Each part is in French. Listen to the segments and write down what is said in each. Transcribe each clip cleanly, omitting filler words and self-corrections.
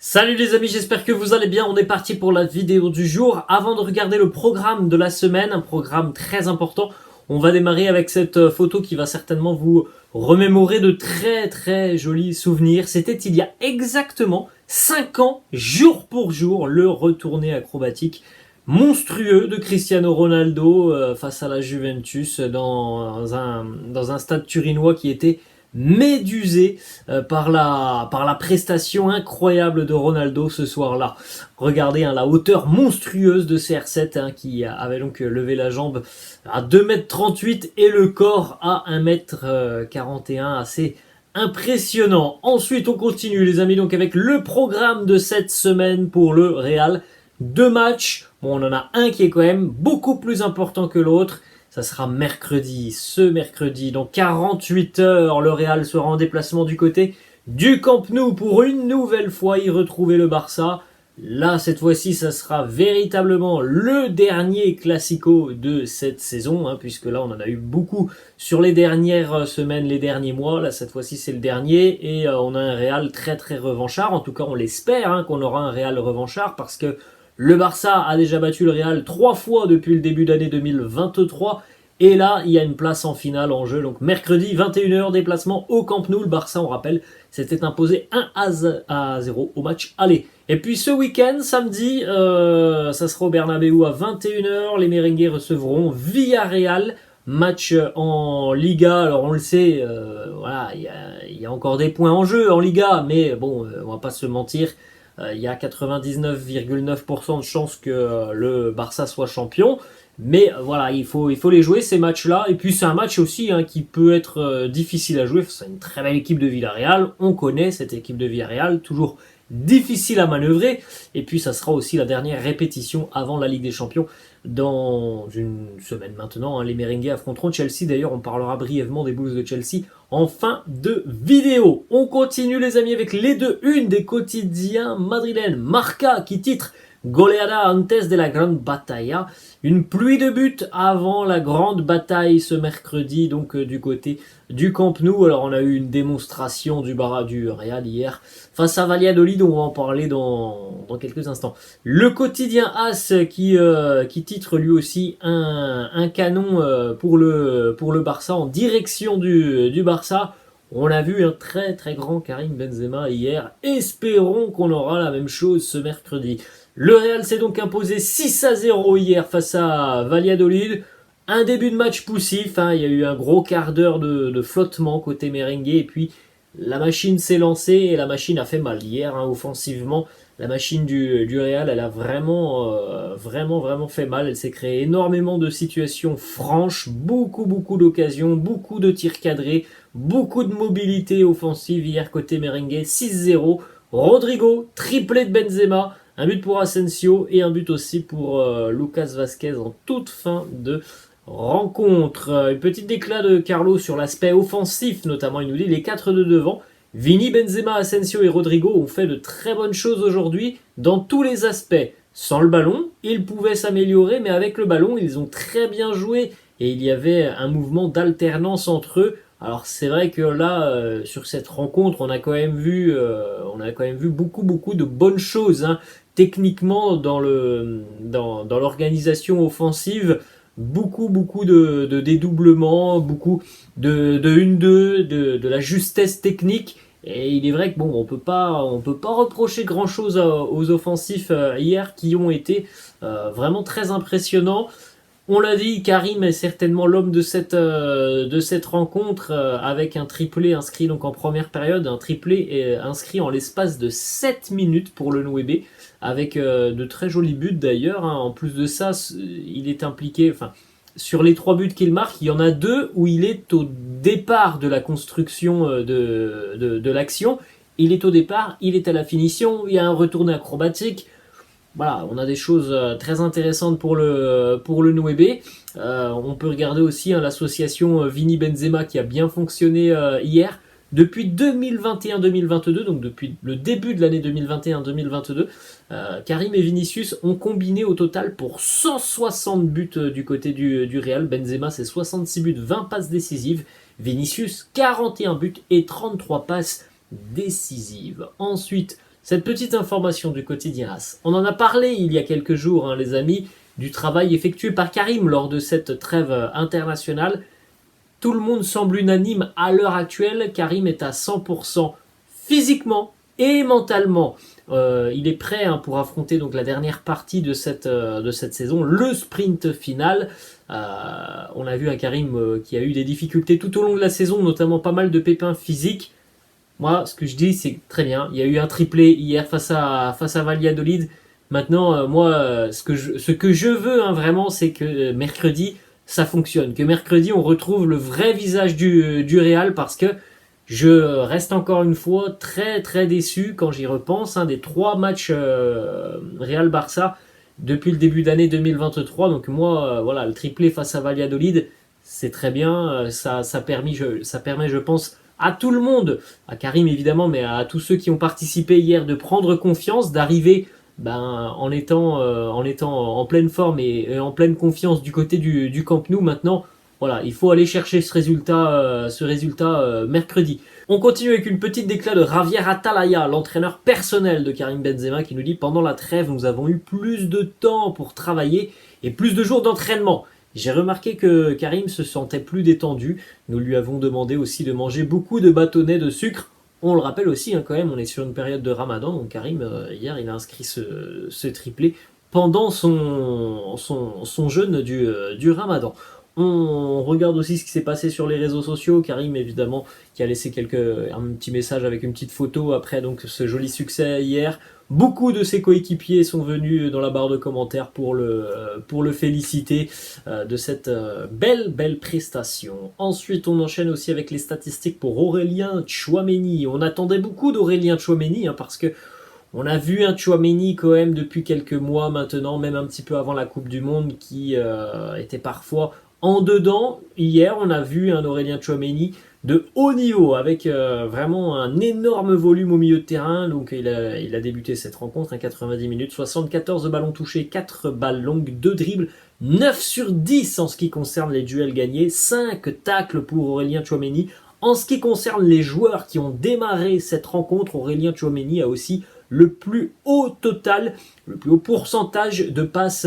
Salut les amis, j'espère que vous allez bien. On est parti pour la vidéo du jour. Avant de regarder le programme de la semaine, un programme très important, on va démarrer avec cette photo qui va certainement vous remémorer de très jolis souvenirs. C'était il y a exactement 5 ans, jour pour jour, le retourné acrobatique monstrueux de Cristiano Ronaldo face à la Juventus dans un stade turinois qui était médusé par la prestation incroyable de Ronaldo ce soir-là. Regardez la hauteur monstrueuse de CR7 qui avait donc levé la jambe à 2,38 m et le corps à 1,41 m, assez impressionnant. Ensuite on continue les amis donc avec le programme de cette semaine pour le Real. 2 matchs, bon on en a un qui est quand même beaucoup plus important que l'autre. Ça sera ce mercredi, dans 48 heures, le Real sera en déplacement du côté du Camp Nou pour une nouvelle fois y retrouver le Barça. Là, cette fois-ci, ça sera véritablement le dernier Classico de cette saison, puisque là, on en a eu beaucoup sur les dernières semaines, les derniers mois. Là, cette fois-ci, c'est le dernier et on a un Real très revanchard. En tout cas, on l'espère qu'on aura un Real revanchard parce que le Barça a déjà battu le Real 3 fois depuis le début d'année 2023. Et là, il y a une place en finale en jeu. Donc mercredi, 21h, déplacement au Camp Nou. Le Barça, on rappelle, s'était imposé 1-0 au match aller. Et puis ce week-end, samedi, ça sera au Bernabéu à 21h. Les Merengues recevront Villarreal. Match en Liga. Alors on le sait, voilà, il y a encore des points en jeu en Liga. Mais bon, on va pas se mentir. Il y a 99,9% de chances que le Barça soit champion. Mais voilà, il faut les jouer ces matchs-là. Et puis c'est un match aussi qui peut être difficile à jouer. C'est une très belle équipe de Villarreal. On connaît cette équipe de Villarreal, toujours difficile à manœuvrer. Et puis ça sera aussi la dernière répétition avant la Ligue des Champions dans une semaine maintenant. Les Merengues affronteront Chelsea. D'ailleurs, on parlera brièvement des Blues de Chelsea en fin de vidéo. On continue les amis avec les 2-1 des quotidiens madrilènes. Marca qui titre Goleada antes de la grande batalla. Une pluie de buts avant la grande bataille ce mercredi, donc du côté du Camp Nou. Alors on a eu une démonstration du Real hier face à Valladolid, on va en parler dans quelques instants. Le quotidien AS qui titre lui aussi un canon pour le Barça, en direction du Barça. On a vu un très grand Karim Benzema hier. Espérons qu'on aura la même chose ce mercredi. Le Real s'est donc imposé 6-0 hier face à Valladolid. Un début de match poussif, il y a eu un gros quart d'heure de flottement côté merengue et puis la machine s'est lancée et la machine a fait mal hier offensivement. La machine du Real, elle a vraiment fait mal. Elle s'est créé énormément de situations franches, beaucoup d'occasions, beaucoup de tirs cadrés, beaucoup de mobilité offensive hier côté merengue. 6-0. Rodrigo, triplé de Benzema. Un but pour Asensio et un but aussi pour Lucas Vazquez en toute fin de rencontre. Une petite déclat de Carlo sur l'aspect offensif, notamment il nous dit les 4 de devant. Vini, Benzema, Asensio et Rodrigo ont fait de très bonnes choses aujourd'hui dans tous les aspects. Sans le ballon, ils pouvaient s'améliorer, mais avec le ballon, ils ont très bien joué et il y avait un mouvement d'alternance entre eux. Alors c'est vrai que là, sur cette rencontre, on a quand même vu beaucoup de bonnes choses. Techniquement, dans l'organisation offensive, beaucoup de dédoublements, beaucoup de 1-2, de la justesse technique. Et il est vrai que on peut pas reprocher grand chose aux offensifs hier qui ont été vraiment très impressionnants. On l'a dit, Karim est certainement l'homme de cette rencontre avec un triplé inscrit donc en première période, un triplé inscrit en l'espace de 7 minutes pour le 9B avec de très jolis buts d'ailleurs. En plus de ça, il est impliqué, sur les 3 buts qu'il marque, il y en a 2 où il est au départ de la construction de l'action. Il est au départ, il est à la finition, il y a un retourné acrobatique. Voilà, on a des choses très intéressantes pour le 9B. On peut regarder aussi l'association Vini Benzema qui a bien fonctionné hier. Depuis 2021-2022, donc depuis le début de l'année 2021-2022, Karim et Vinicius ont combiné au total pour 160 buts du côté du Real. Benzema, c'est 66 buts, 20 passes décisives. Vinicius, 41 buts et 33 passes décisives. Ensuite, cette petite information du quotidien AS. On en a parlé il y a quelques jours, hein, les amis, du travail effectué par Karim lors de cette trêve internationale. Tout le monde semble unanime à l'heure actuelle. Karim est à 100% physiquement et mentalement. Il est prêt pour affronter donc la dernière partie de cette saison, le sprint final. On a vu un Karim qui a eu des difficultés tout au long de la saison, notamment pas mal de pépins physiques. Moi, ce que je dis, c'est très bien. Il y a eu un triplé hier face à Valladolid. Maintenant, moi, ce que je veux vraiment, c'est que mercredi, ça fonctionne. Que mercredi, on retrouve le vrai visage du Real, parce que je reste encore une fois très très déçu quand j'y repense. Des 3 matchs Real-Barça depuis le début d'année 2023. Donc moi, voilà, le triplé face à Valladolid, c'est très bien. Ça permet, je pense, à tout le monde, à Karim évidemment, mais à tous ceux qui ont participé hier, de prendre confiance, d'arriver en étant en pleine forme et en pleine confiance du côté du Camp Nou. Maintenant, voilà, il faut aller chercher ce résultat mercredi. On continue avec une petite déclat de Javier Atalaya, l'entraîneur personnel de Karim Benzema, qui nous dit: pendant la trêve, nous avons eu plus de temps pour travailler et plus de jours d'entraînement. J'ai remarqué que Karim se sentait plus détendu. Nous lui avons demandé aussi de manger beaucoup de bâtonnets de sucre. On le rappelle aussi, quand même, on est sur une période de Ramadan. Donc Karim, hier, il a inscrit ce triplé pendant son jeûne du Ramadan. On regarde aussi ce qui s'est passé sur les réseaux sociaux. Karim, évidemment, qui a laissé un petit message avec une petite photo après donc ce joli succès hier. Beaucoup de ses coéquipiers sont venus dans la barre de commentaires pour le féliciter de cette belle prestation. Ensuite, on enchaîne aussi avec les statistiques pour Aurélien Tchouaméni. On attendait beaucoup d'Aurélien Tchouaméni, parce que on a vu un Tchouaméni quand même depuis quelques mois maintenant, même un petit peu avant la Coupe du Monde, qui était parfois en dedans. Hier, on a vu un Aurélien Tchouaméni de haut niveau, avec vraiment un énorme volume au milieu de terrain. Donc il a débuté cette rencontre, 90 minutes, 74 ballons touchés, 4 balles longues, 2 dribbles, 9 sur 10 en ce qui concerne les duels gagnés, 5 tacles pour Aurélien Tchouaméni. En ce qui concerne les joueurs qui ont démarré cette rencontre, Aurélien Tchouaméni a aussi le plus haut total, le plus haut pourcentage de passes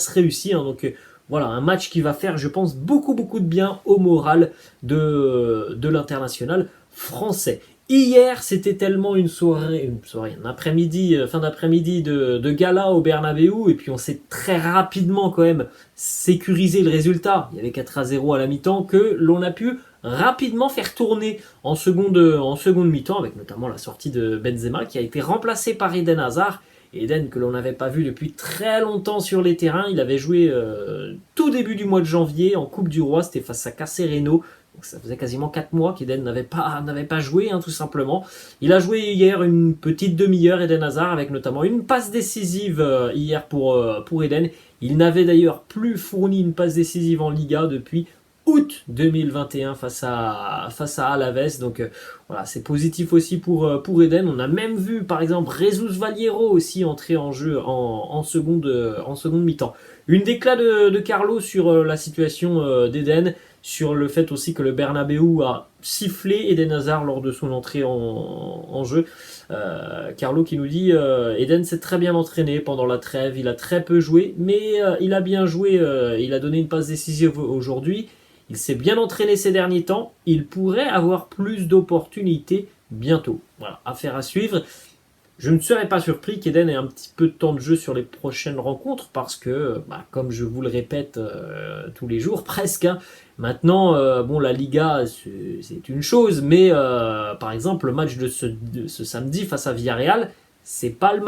réussies. Donc voilà, un match qui va faire, je pense, beaucoup de bien au moral de l'international français. Hier, c'était tellement une soirée, un après-midi, fin d'après-midi de gala au Bernabéu, et puis on s'est très rapidement quand même sécurisé le résultat. Il y avait 4-0 à la mi-temps, que l'on a pu rapidement faire tourner en seconde mi-temps, avec notamment la sortie de Benzema, qui a été remplacé par Eden Hazard. Eden, que l'on n'avait pas vu depuis très longtemps sur les terrains. Il avait joué tout début du mois de janvier en Coupe du Roi, c'était face à Cacereno. Donc ça faisait quasiment 4 mois qu'Eden n'avait pas joué, tout simplement. Il a joué hier une petite demi-heure, Eden Hazard, avec notamment une passe décisive hier pour Eden. Il n'avait d'ailleurs plus fourni une passe décisive en Liga depuis août 2021 face à Alaves. Donc voilà, c'est positif aussi pour Eden. On a même vu par exemple Jesus Valiero aussi entrer en jeu en seconde mi-temps. Une déclat de Carlo sur la situation d'Eden, sur le fait aussi que le Bernabéu a sifflé Eden Hazard lors de son entrée en jeu. Carlo qui nous dit Eden s'est très bien entraîné pendant la trêve, il a très peu joué, mais il a bien joué, il a donné une passe décisive aujourd'hui. Il s'est bien entraîné ces derniers temps. Il pourrait avoir plus d'opportunités bientôt. Voilà, affaire à suivre. Je ne serais pas surpris qu'Eden ait un petit peu de temps de jeu sur les prochaines rencontres, parce que, comme je vous le répète tous les jours presque, maintenant, la Liga c'est une chose, mais par exemple le match de ce samedi face à Villarreal, c'est pas le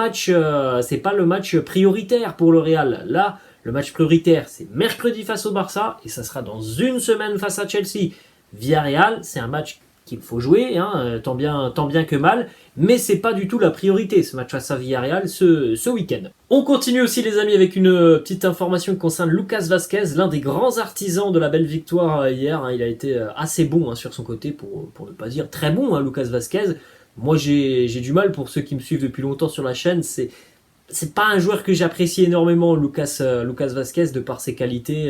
match prioritaire pour le Real. Là, le match prioritaire, c'est mercredi face au Barça, et ça sera dans une semaine face à Chelsea. Villarreal, c'est un match qu'il faut jouer, tant bien que mal, mais c'est pas du tout la priorité, ce match face à Villarreal ce week-end. On continue aussi, les amis, avec une petite information qui concerne Lucas Vazquez, l'un des grands artisans de la belle victoire hier. Il a été assez bon sur son côté, pour ne pas dire très bon, Lucas Vazquez. Moi, j'ai du mal, pour ceux qui me suivent depuis longtemps sur la chaîne, c'est pas un joueur que j'apprécie énormément, Lucas Vazquez, de par ses qualités.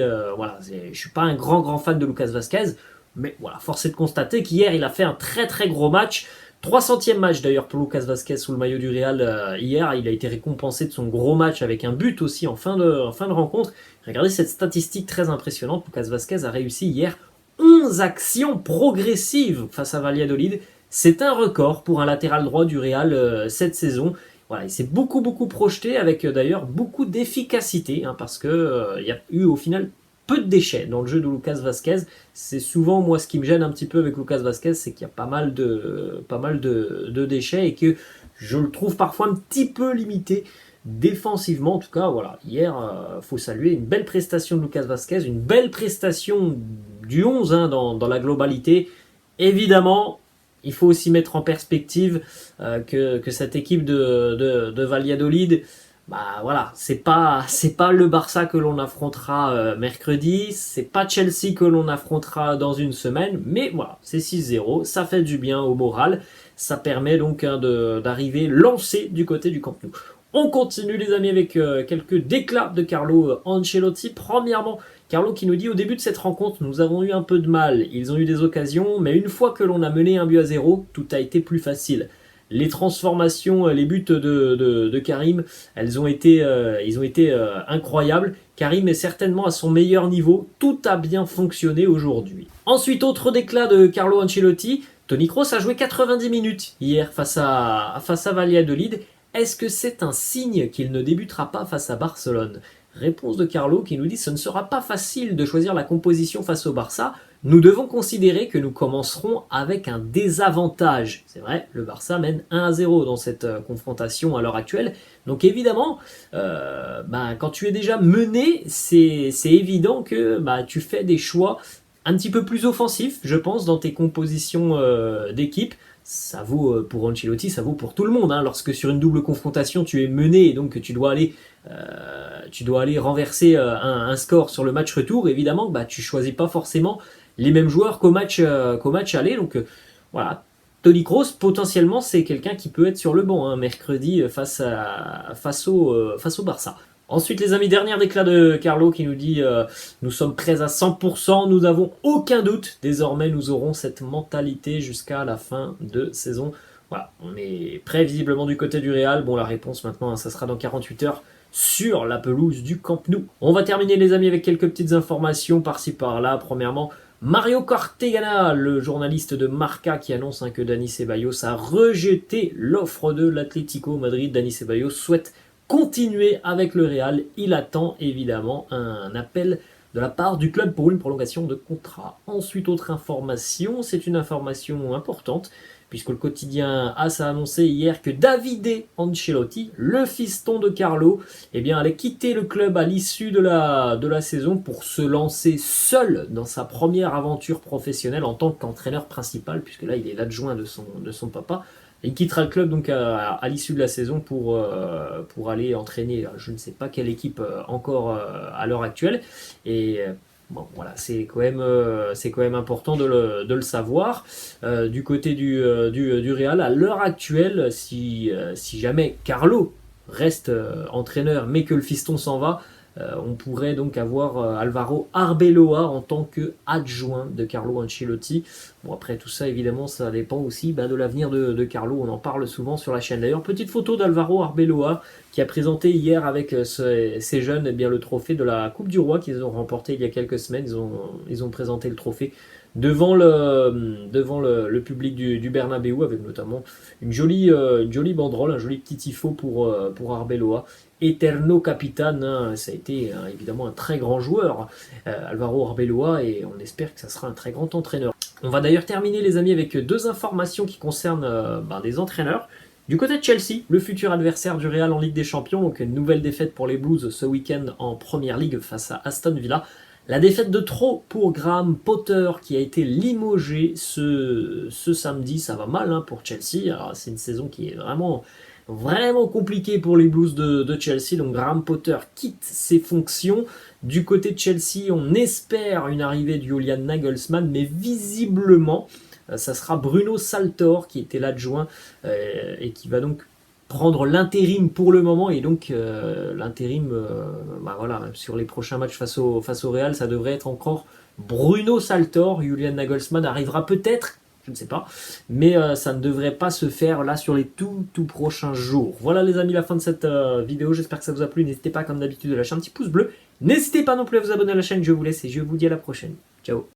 Je suis pas un grand fan de Lucas Vazquez, mais voilà, force est de constater qu'hier il a fait un très gros match. 300e match d'ailleurs pour Lucas Vazquez sous le maillot du Real hier. Il a été récompensé de son gros match avec un but aussi en fin de rencontre. Regardez cette statistique très impressionnante. Lucas Vazquez a réussi hier 11 actions progressives face à Valladolid. C'est un record pour un latéral droit du Real cette saison. Voilà, il s'est beaucoup projeté avec d'ailleurs beaucoup d'efficacité parce que il y a eu au final peu de déchets dans le jeu de Lucas Vazquez. C'est souvent moi ce qui me gêne un petit peu avec Lucas Vazquez, c'est qu'il y a pas mal de déchets et que je le trouve parfois un petit peu limité défensivement. En tout cas, voilà, hier, faut saluer une belle prestation de Lucas Vazquez, une belle prestation du 11 dans la globalité. Évidemment, il faut aussi mettre en perspective que cette équipe de Valladolid, bah voilà, c'est pas le Barça que l'on affrontera mercredi, c'est pas Chelsea que l'on affrontera dans une semaine, mais voilà, c'est 6-0, ça fait du bien au moral, ça permet donc d'arriver lancé du côté du Camp Nou. On continue les amis avec quelques déclats de Carlo Ancelotti. Premièrement, Carlo qui nous dit: au début de cette rencontre, nous avons eu un peu de mal, ils ont eu des occasions, mais une fois que l'on a mené 1-0, tout a été plus facile. Les transformations, les buts de Karim, ils ont été incroyables. Karim est certainement à son meilleur niveau, tout a bien fonctionné aujourd'hui. Ensuite, autre déclat de Carlo Ancelotti, Toni Kroos a joué 90 minutes hier face à Valladolid. Est-ce que c'est un signe qu'il ne débutera pas face à Barcelone? Réponse de Carlo qui nous dit: ce ne sera pas facile de choisir la composition face au Barça. Nous devons considérer que nous commencerons avec un désavantage. C'est vrai, le Barça mène 1-0 dans cette confrontation à l'heure actuelle. Donc évidemment, quand tu es déjà mené, c'est évident que tu fais des choix un petit peu plus offensifs, je pense, dans tes compositions d'équipe. Ça vaut pour Ancelotti, ça vaut pour tout le monde. Lorsque sur une double confrontation, tu es mené et donc que tu dois aller renverser un score sur le match retour, évidemment, tu choisis pas forcément les mêmes joueurs qu'au match aller. Donc voilà, Toni Kroos, potentiellement, c'est quelqu'un qui peut être sur le banc mercredi face au Barça. Ensuite, les amis, dernier déclat de Carlo qui nous dit nous sommes prêts à 100%, nous n'avons aucun doute. Désormais, nous aurons cette mentalité jusqu'à la fin de saison. Voilà, on est prêt visiblement du côté du Real. Bon, la réponse maintenant, ça sera dans 48 heures sur la pelouse du Camp Nou. On va terminer, les amis, avec quelques petites informations par-ci par-là. Premièrement, Mario Cortegana, le journaliste de Marca, qui annonce que Dani Ceballos a rejeté l'offre de l'Atlético Madrid. Dani Ceballos souhaite continuer avec le Real. Il attend évidemment un appel de la part du club pour une prolongation de contrat. Ensuite, autre information, c'est une information importante, puisque le quotidien AS a annoncé hier que Davide Ancelotti, le fiston de Carlo, allait quitter le club à l'issue de la saison pour se lancer seul dans sa première aventure professionnelle en tant qu'entraîneur principal, puisque là il est l'adjoint de son papa. Il quittera le club donc à l'issue de la saison pour aller entraîner je ne sais pas quelle équipe encore à l'heure actuelle. Et bon, voilà, c'est quand même important de le savoir. Du côté du Real, à l'heure actuelle, si jamais Carlo reste entraîneur mais que le fiston s'en va, on pourrait donc avoir Alvaro Arbeloa en tant qu'adjoint de Carlo Ancelotti. Bon, après tout ça, évidemment, ça dépend aussi de l'avenir de Carlo. On en parle souvent sur la chaîne. D'ailleurs, petite photo d'Alvaro Arbeloa qui a présenté hier avec ses jeunes le trophée de la Coupe du Roi qu'ils ont remporté il y a quelques semaines. Ils ont présenté le trophée devant le public du Bernabéu, avec notamment une jolie banderole, un joli petit tifo pour Arbeloa. Eterno Capitan, ça a été évidemment un très grand joueur, Alvaro Arbeloa, et on espère que ça sera un très grand entraîneur. On va d'ailleurs terminer, les amis, avec deux informations qui concernent des entraîneurs. Du côté de Chelsea, le futur adversaire du Real en Ligue des Champions, donc une nouvelle défaite pour les Blues ce week-end en Première Ligue face à Aston Villa. La défaite de trop pour Graham Potter qui a été limogé ce samedi. Ça va mal pour Chelsea. Alors, c'est une saison qui est vraiment compliquée pour les Blues de Chelsea. Donc Graham Potter quitte ses fonctions. Du côté de Chelsea, on espère une arrivée de Julian Nagelsmann, mais visiblement, ça sera Bruno Saltor qui était l'adjoint et qui va donc prendre l'intérim pour le moment. Et donc l'intérim, sur les prochains matchs face au Real, ça devrait être encore Bruno Saltor. Julian Nagelsmann arrivera peut-être, je ne sais pas. Mais ça ne devrait pas se faire là sur les tout prochains jours. Voilà les amis, la fin de cette vidéo. J'espère que ça vous a plu. N'hésitez pas comme d'habitude de lâcher un petit pouce bleu. N'hésitez pas non plus à vous abonner à la chaîne. Je vous laisse et je vous dis à la prochaine. Ciao.